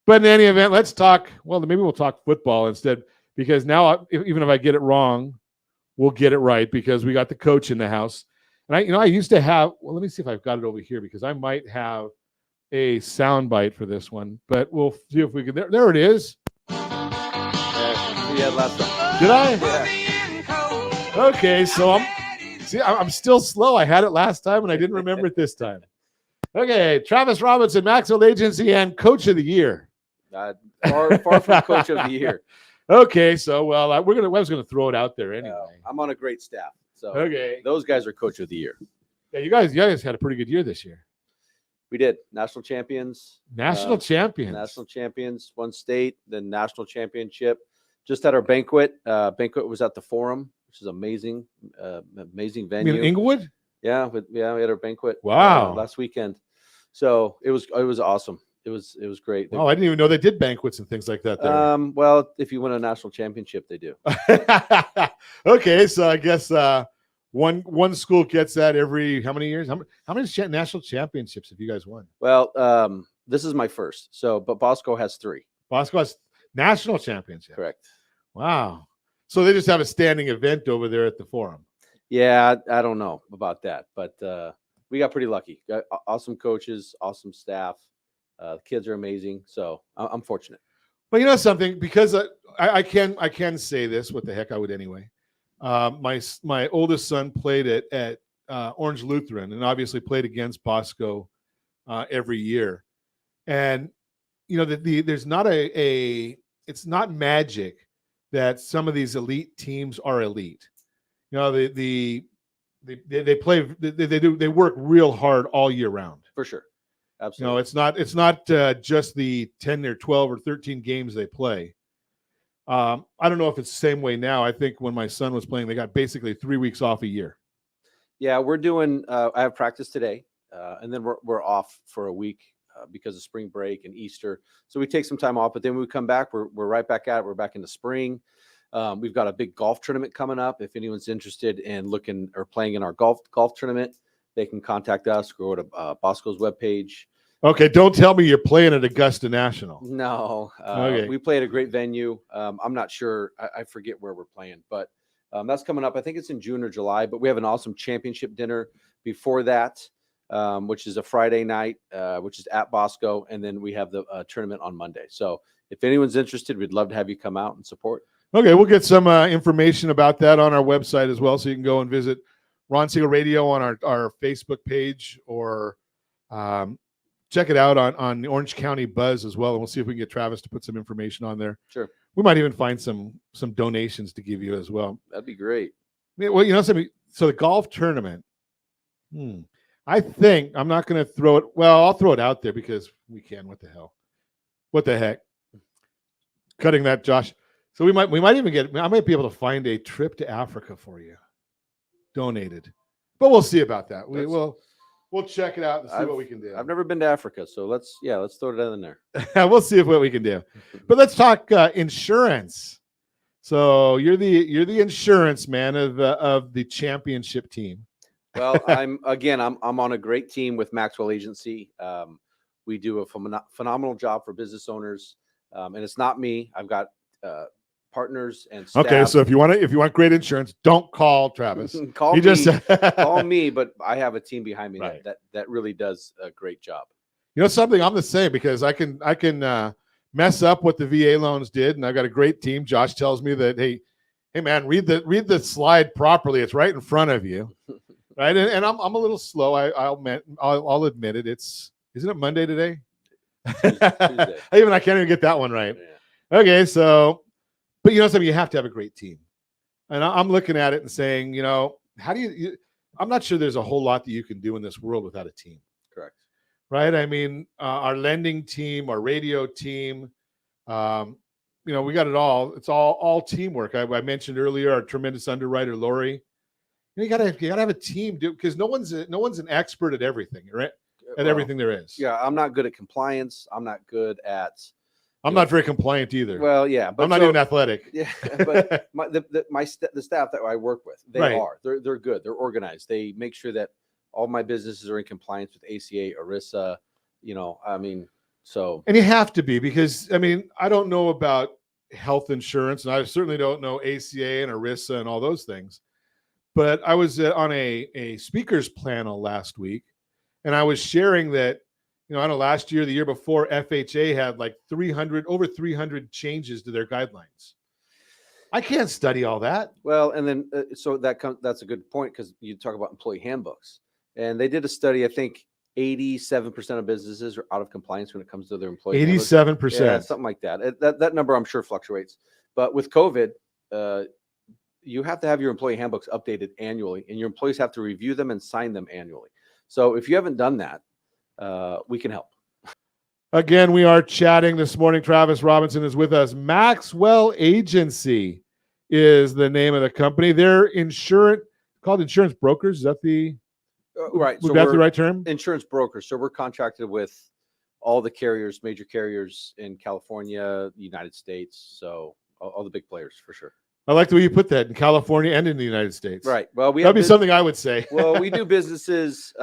But in any event, let's talk. Well, maybe we'll talk football instead, because now, even if I get it wrong, we'll get it right because we got the coach in the house. And I used to have. Well, let me see if I've got it over here because I might have a sound bite for this one. But we'll see if we can. There it is. Yeah, last time. Did I? Yeah. Okay, so I'm still slow. I had it last time and I didn't remember it this time. Okay, Travis Robinson, Maxwell Agency, and Coach of the Year. Far from Coach of the Year. Okay, so well, I was gonna throw it out there anyway. I'm on a great staff, so okay, those guys are Coach of the Year. Yeah, you guys had a pretty good year this year. We did national champions. National champions. One state, then national championship. Just at our banquet. Banquet was at the Forum, which is amazing. Amazing venue. You mean Inglewood? Yeah, we had our banquet. Wow. Last weekend. So it was awesome. It was great. Oh, I didn't even know they did banquets and things like that there. Well, if you win a national championship, they do. Okay, so I guess one school gets that every how many years? How many national championships have you guys won? Well, this is my first. So, but Bosco has 3. Bosco has national championship. Correct. Wow. So they just have a standing event over there at the Forum. Yeah, I don't know about that, but we got pretty lucky. Got awesome coaches, awesome staff. The kids are amazing, so I'm fortunate. But you know something, because I can say this. What the heck, I would anyway. My oldest son played at Orange Lutheran, and obviously played against Bosco every year. And you know there's not it's not magic that some of these elite teams are elite. You know they work real hard all year round. For sure. Absolutely. You know, it's not just the 10 or 12 or 13 games they play. I don't know if it's the same way now. I think when my son was playing, they got basically 3 weeks off a year. Yeah, we're doing. I have practice today, and then we're off for a week because of spring break and Easter. So we take some time off, but then when we come back, we're right back at it. We're back in the spring. We've got a big golf tournament coming up. If anyone's interested in looking or playing in our golf tournament, they can contact us. Go to Bosco's webpage. Okay, don't tell me you're playing at Augusta National. No, okay. We play at a great venue. I'm not sure. I forget where we're playing, but that's coming up. I think it's in June or July, but we have an awesome championship dinner before that, which is a Friday night, which is at Bosco. And then we have the tournament on Monday. So if anyone's interested, we'd love to have you come out and support. Okay, we'll get some information about that on our website as well. So you can go and visit Ron Siegel Radio on our Facebook page, or check it out on the Orange County Buzz as well. And we'll see if we can get Travis to put some information on there. Sure. We might even find some donations to give you as well. That'd be great. Well, you know something. So the golf tournament, I think I'm not going to throw it. Well, I'll throw it out there because we can. What the hell? What the heck? Cutting that, Josh. So we might even get. I might be able to find a trip to Africa for you, donated. But we'll see about that. We'll check it out and see what we can do. I've never been to Africa, so let's throw it in there. We'll see what we can do. But let's talk insurance. So you're the insurance man of the championship team. Well, I'm on a great team with Maxwell Agency. We do a phenomenal job for business owners, and it's not me. I've got partners and staff. Okay, so if you want great insurance, don't call Travis. Call me, but I have a team behind me right. that really does a great job. You know something, I'm the same, because I can mess up what the VA loans did, and I've got a great team. Josh tells me that hey man, read the slide properly. It's right in front of you, right? And I'm a little slow. I'll admit it. Isn't it Monday today? Tuesday. I can't even get that one right. Yeah. Okay, so. But you know something, you have to have a great team. And I'm looking at it and saying, you know, how do you I'm not sure there's a whole lot that you can do in this world without a team. Correct. Right? I mean, our lending team, our radio team, you know, we got it all. It's all teamwork. I mentioned earlier our tremendous underwriter, Lori. You gotta have a team, because no one's an expert at everything, right? Everything there is. Yeah, I'm not good at compliance. I'm not good at I'm not very compliant either. Well, yeah, but I'm not even athletic. Yeah, but the staff that I work with, they're good. They're organized. They make sure that all my businesses are in compliance with ACA, ERISA. You know, I mean, So And you have to be, because I mean, I don't know about health insurance, and I certainly don't know ACA and ERISA and all those things. But I was on a speakers panel last week, and I was sharing that, I don't know, last year, the year before, FHA had like over 300 changes to their guidelines. I can't study all that. well, and then so that's a good point, because you talk about employee handbooks, and they did a study. I think 87% of businesses are out of compliance when it comes to their employee handbooks. 87%. Yeah, something like that. That number I'm sure fluctuates, but with COVID, you have to have your employee handbooks updated annually, and your employees have to review them and sign them annually. So if you haven't done that, we can help. Again, we are chatting this morning. Travis Robinson is with us. Maxwell Agency is the name of the company. They're called insurance brokers. Is that Right. Would that be the right term? Insurance brokers. So we're contracted with all the carriers, major carriers in California, the United States. So all the big players for sure. I like the way you put that, in California and in the United States. Right. Well, that'd be something I would say. Well, we do businesses.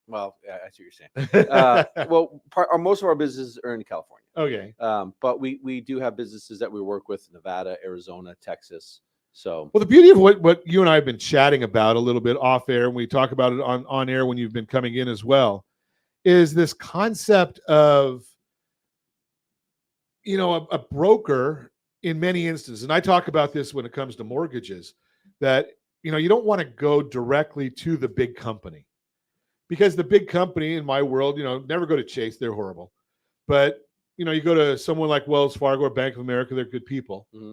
Well, yeah, I see what you're saying. Well, most of our businesses are in California. Okay. But we do have businesses that we work with: Nevada, Arizona, Texas. So, well, the beauty of what you and I have been chatting about a little bit off air, and we talk about it on air when you've been coming in as well, is this concept of, a broker in many instances. And I talk about this when it comes to mortgages, that, you don't want to go directly to the big company, because the big company, in my world, never go to Chase. They're horrible. But, you go to someone like Wells Fargo or Bank of America, they're good people. mm-hmm.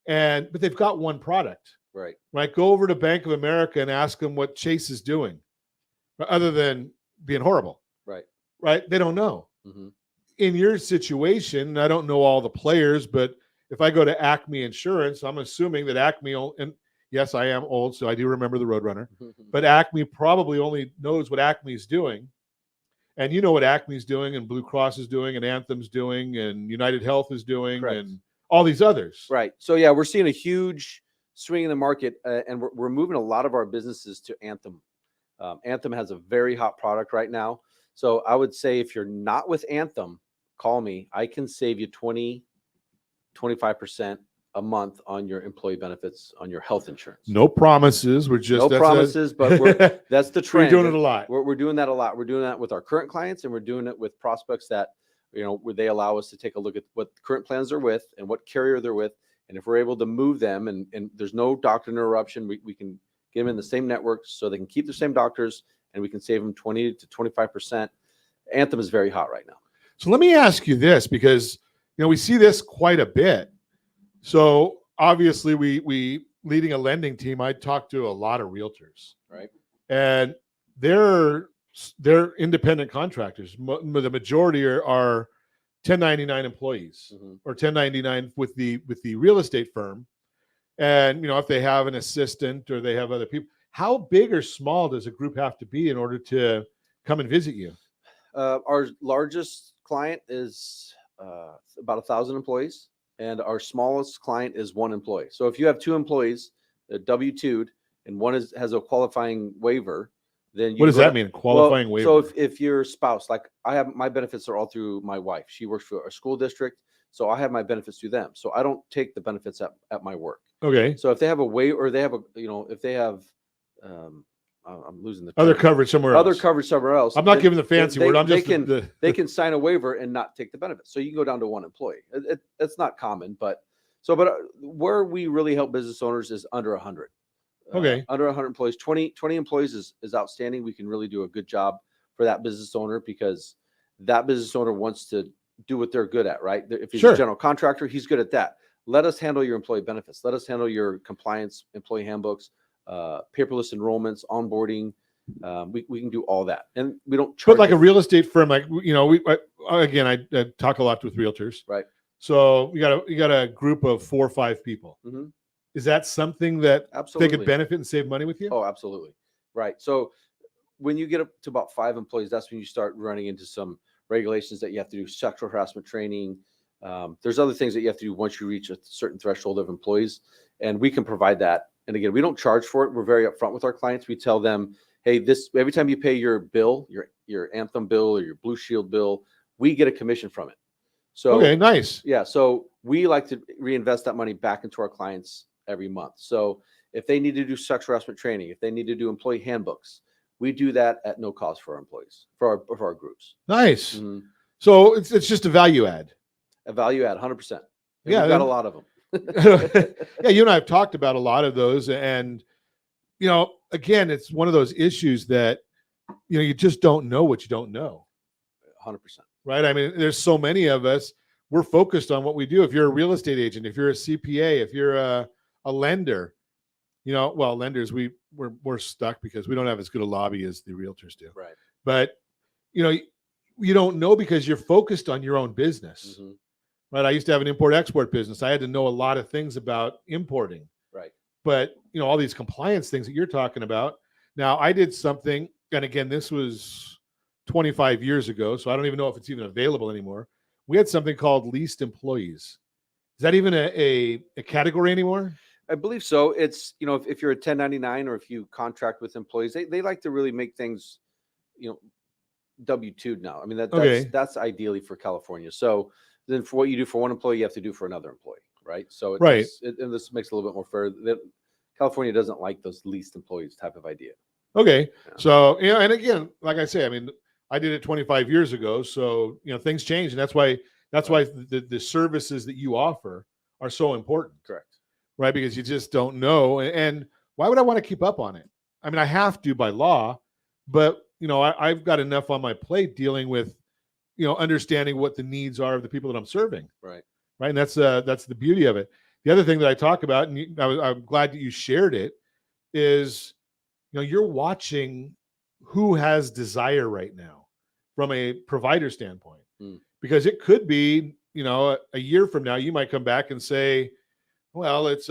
But they've got one product. Right. Go over to Bank of America and ask them what Chase is doing, other than being horrible. Right. They don't know. Mm-hmm. In your situation, I don't know all the players, but if I go to Acme Insurance, I'm assuming that Acme, and yes, I am old, so I do remember the Roadrunner, but Acme probably only knows what Acme's doing. And you know what Acme's doing, and Blue Cross is doing, and Anthem's doing, and United Health is doing, Correct. and all these others. Right. So yeah, we're seeing a huge swing in the market, and we're moving a lot of our businesses to Anthem. Anthem has a very hot product right now. So I would say, if you're not with Anthem, call me. I can save you 25% a month on your employee benefits, on your health insurance. No promises. We're just no promises, but that's the trend. We're doing it a lot. We're doing that a lot. We're doing that with our current clients, and we're doing it with prospects that, where they allow us to take a look at what current plans they're with and what carrier they're with. And if we're able to move them, and there's no doctor interruption, we can get them in the same network so they can keep the same doctors, and we can save them 20 to 25%. Anthem is very hot right now. So let me ask you this, because, we see this quite a bit. So obviously we leading a lending team, I talk to a lot of realtors, right? And they're independent contractors. The majority are 1099 employees, Mm-hmm. or 1099 with the real estate firm. And, if they have an assistant or they have other people, how big or small does a group have to be in order to come and visit you? Our largest client is about 1,000 employees, and our smallest client is 1 employee. So if you have 2 employees, W-2'd, and one has a qualifying waiver, then what does that mean? Qualifying waiver? So if your spouse, like I have, my benefits are all through my wife. She works for a school district, so I have my benefits through them. So I don't take the benefits at my work. Okay. So if they have a waiver, or they have if they have, I'm losing the other term. Coverage somewhere else. Other coverage somewhere else. I'm not giving the fancy word. I'm just they can sign a waiver and not take the benefits. So you can go down to 1 employee. It's not common, but where we really help business owners is under 100. Okay. Under 100 employees, 20 employees is outstanding. We can really do a good job for that business owner, because that business owner wants to do what they're good at, right? If he's Sure. a general contractor, he's good at that. Let us handle your employee benefits. Let us handle your compliance, employee handbooks, paperless enrollments, onboarding. We can do all that, and we don't charge. But like a real estate firm, I talk a lot with realtors. Right. So you got a group of 4 or 5 people. Mm-hmm. Is that something that Absolutely. they could benefit and save money with you? Oh, absolutely. Right. So when you get up to about 5 employees, that's when you start running into some regulations that you have to do, sexual harassment training. There's other things that you have to do once you reach a certain threshold of employees, and we can provide that. And again, we don't charge for it. We're very upfront with our clients. We tell them, hey, every time you pay your bill, your Anthem bill or your Blue Shield bill, we get a commission from it. So Okay, nice. yeah, so we like to reinvest that money back into our clients every month. So if they need to do sexual harassment training, if they need to do employee handbooks, we do that at no cost for our employees, for our groups. Nice. Mhm. So it's just a value add. A value add, 100%. And Yeah, we've got a then- lot of them. Yeah, you and I have talked about a lot of those, and again, it's one of those issues that you just don't know what you don't know, 100%. right? I mean, there's so many of us. We're focused on what we do. If you're a real estate agent, if you're a CPA, if you're a lender, well, lenders we're stuck because we don't have as good a lobby as the realtors do. Right. But you don't know because you're focused on your own business. Mhm. Right. I used to have an import-export business. I had to know a lot of things about importing. Right. But, all these compliance things that you're talking about. Now, I did something, and again, this was 25 years ago, so I don't even know if it's even available anymore. We had something called leased employees. Is that even a category anymore? I believe so. It's, if you're a 1099 or if you contract with employees, they like to really make things, W-2 now. I mean, Okay. that's ideally for California. So then for what you do for one employee, you have to do for another employee, right? So Right. And this makes it a little bit more fair. California doesn't like those leased employees type of idea. Okay. Yeah. So, and again, like I say, I mean, I did it 25 years ago. So, things change. And that's why the services that you offer are so important. Correct. Right? Because you just don't know. And why would I want to keep up on it? I mean, I have to by law, but I've got enough on my plate dealing with, understanding what the needs are of the people that I'm serving. Right. Right. And that's the beauty of it. The other thing that I talk about, and I'm glad that you shared it, is, you're watching who has desire right now from a provider standpoint, because it could be, a year from now, you might come back and say, well, it's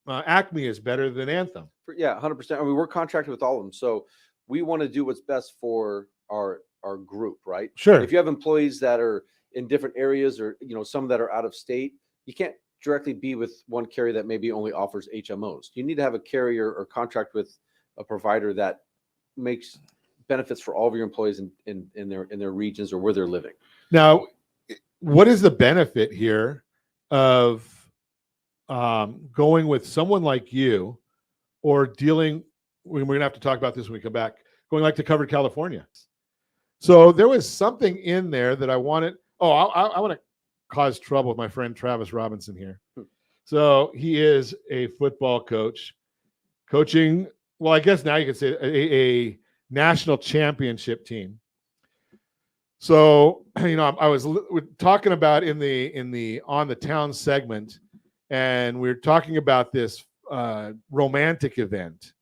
Acme is better than Anthem. Yeah, 100%. I mean, we're contracted with all of them. So we want to do what's best for our group, right? Sure. If you have employees that are in different areas or, some that are out of state, you can't directly be with one carrier that maybe only offers HMOs. You need to have a carrier or contract with a provider that makes benefits for all of your employees in their regions or where they're living. Now, what is the benefit here of going with someone like you, or dealing? We're going to have to talk about this when we come back. Going like to Covered California. So there was something in there that I wanted. Oh, I want to cause trouble with my friend Travis Robinson here. So he is a football coach, coaching. Well, I guess now you could say a national championship team. So, I was talking about in the on the town segment, and we were talking about this romantic event.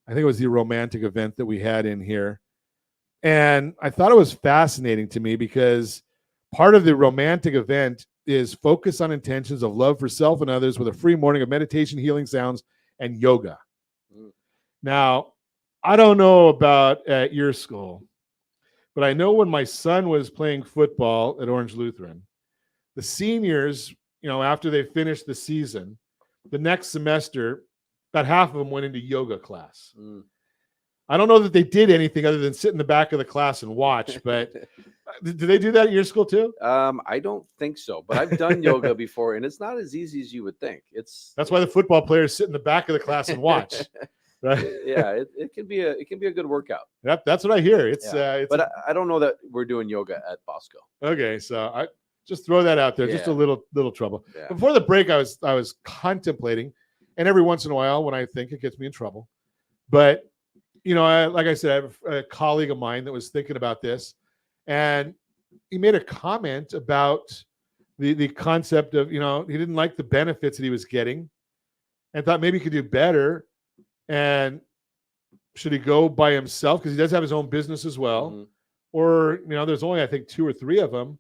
I think it was the romantic event that we had in here. And I thought it was fascinating to me because part of the romantic event is focus on intentions of love for self and others with a free morning of meditation, healing sounds, and yoga. Now, I don't know about at your school, but I know when my son was playing football at Orange Lutheran, the seniors, after they finished the season, the next semester, about half of them went into yoga class. I don't know that they did anything other than sit in the back of the class and watch, but do they do that at your school too? I don't think so, but I've done yoga before, and it's not as easy as you would think. That's why the football players sit in the back of the class and watch. Right? Yeah, it can be a good workout. That's what I hear. It's but I don't know that we're doing yoga at Bosco. Okay, so I just throw that out there. Just a little trouble. Yeah. Before the break, I was contemplating, and every once in a while, when I think, it gets me in trouble. But like I said, I have a colleague of mine that was thinking about this, and he made a comment about the concept of, he didn't like the benefits that he was getting, and thought maybe he could do better. And should he go by himself, because he does have his own business as well? Mm-hmm. Or there's only, I think, 2 or 3 of them.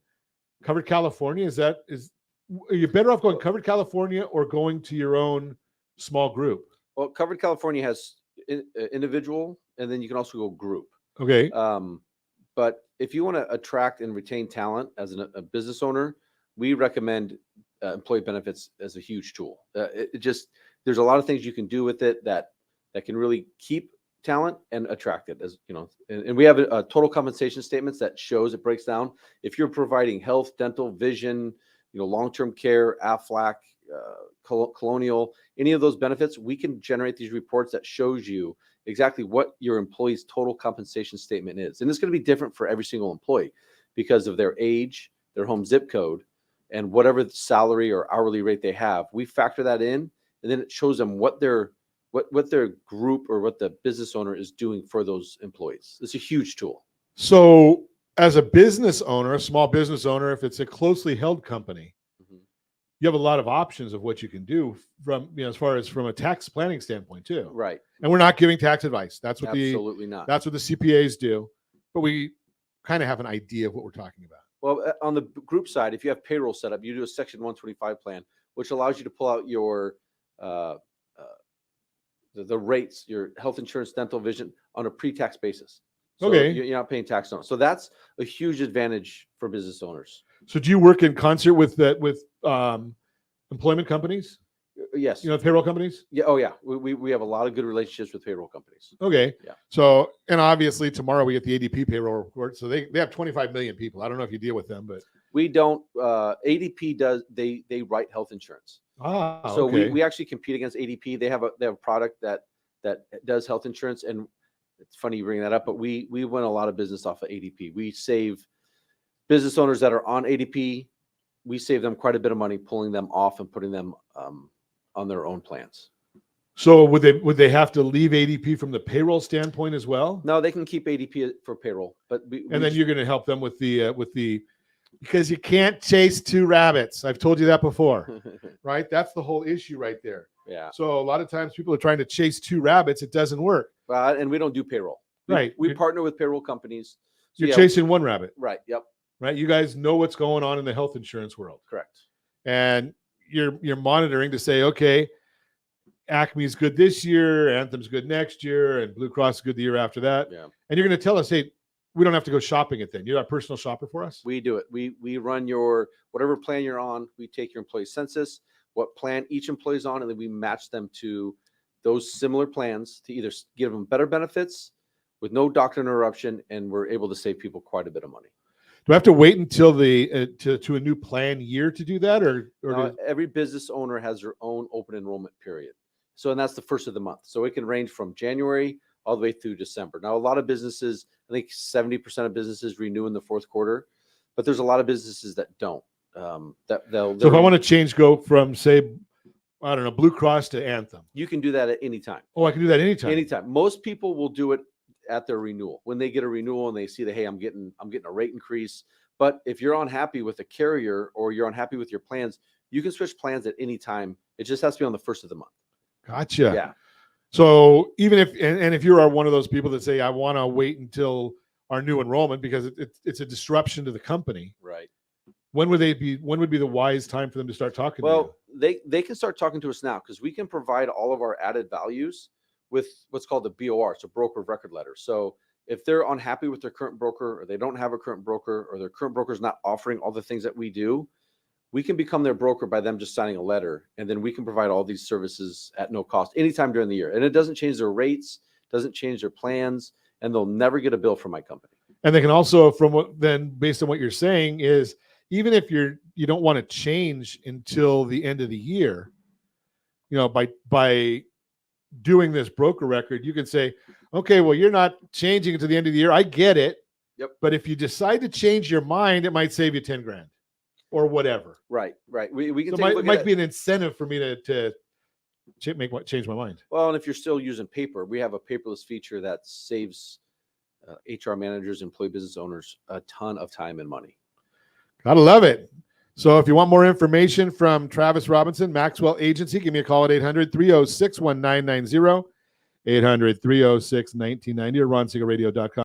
Covered California, are you better off going Covered California or going to your own small group? Well, Covered California has individual, and then you can also go group. Okay. But if you want to attract and retain talent as a business owner, we recommend employee benefits as a huge tool. There's a lot of things you can do with it that can really keep talent and attract it, as you know. And we have a total compensation statements that shows, it breaks down. If you're providing health, dental, vision, long-term care, Aflac, Colonial, any of those benefits, we can generate these reports that shows you exactly what your employee's total compensation statement is. And it's going to be different for every single employee because of their age, their home zip code, and whatever salary or hourly rate they have. We factor that in, and then it shows them what their group or what the business owner is doing for those employees. It's a huge tool. So as a business owner, a small business owner, if it's a closely held company, you have a lot of options of what you can do from, as far as from a tax planning standpoint too. Right. And we're not giving tax advice. That's what Absolutely not. That's what the CPAs do. But we kind of have an idea of what we're talking about. Well, on the group side, if you have payroll set up, you do a Section 125 plan, which allows you to pull out your the rates, your health insurance, dental, vision on a pre-tax basis. So okay. You're not paying tax on it. So that's a huge advantage for business owners. So do you work in concert with employment companies? Yes. Payroll companies? Yeah. Oh, yeah. We have a lot of good relationships with payroll companies. Okay. Yeah. So, and obviously tomorrow we get the ADP payroll report. So they have 25 million people. I don't know if you deal with them, but we don't. ADP does. They write health insurance. So okay. we actually compete against ADP. They have a product that does health insurance, and it's funny you bring that up, but we win a lot of business off of ADP. We save business owners that are on ADP. We save them quite a bit of money pulling them off and putting them on their own plans. So would they have to leave ADP from the payroll standpoint as well? No, they can keep ADP for payroll, but then you're going to help them with the because you can't chase two rabbits. I've told you that before, right? That's the whole issue right there. Yeah. So a lot of times people are trying to chase two rabbits. It doesn't work. And we don't do payroll. We partner with payroll companies. So you're chasing one rabbit. Right. Yep. Right. You guys know what's going on in the health insurance world. Correct. And you're monitoring to say, okay, Acme's good this year, Anthem's good next year, and Blue Cross is good the year after that. Yeah. And you're going to tell us, hey, we don't have to go shopping it then. You're a personal shopper for us? We do it. We run your whatever plan you're on. We take your employee census, what plan each employee's on, and then we match them to those similar plans to either give them better benefits with no doctor interruption, and we're able to save people quite a bit of money. Do I have to wait until to a new plan year to do that, or no, every business owner has their own open enrollment period. So, and that's the first of the month. So it can range from January all the way through December. Now, a lot of businesses, I think 70% of businesses renew in the fourth quarter, but there's a lot of businesses that don't. So if I want to go from, say, I don't know, Blue Cross to Anthem, you can do that at any time. Oh, I can do that anytime. Anytime. Most people will do it at their renewal when they get a renewal and they see that, hey, I'm getting a rate increase. But if you're unhappy with a carrier or you're unhappy with your plans, you can switch plans at any time. It just has to be on the first of the month. Gotcha. Yeah. So even if you are one of those people that say, I want to wait until our new enrollment because it's a disruption to the company, right? When would be the wise time for them to start talking to you? Well, they can start talking to us now because we can provide all of our added values with what's called the BOR, so broker of record letter. So if they're unhappy with their current broker, or they don't have a current broker, or their current broker is not offering all the things that we do, we can become their broker by them just signing a letter, and then we can provide all these services at no cost anytime during the year. And it doesn't change their rates, doesn't change their plans, and they'll never get a bill from my company. And they can also, based on what you're saying, is even if you don't want to change until the end of the year, by doing this broker record, you can say, okay, well, you're not changing until the end of the year. I get it. Yep. But if you decide to change your mind, it might save you 10 grand or whatever. Right. We can it might be an incentive for me to change my mind. Well, and if you're still using paper, we have a paperless feature that saves HR managers, employee business owners a ton of time and money. Gotta love it. So if you want more information from Travis Robinson, Maxwell Agency, give me a call at 800-306-1990, 800-306-1990, or ronsegalradio.com.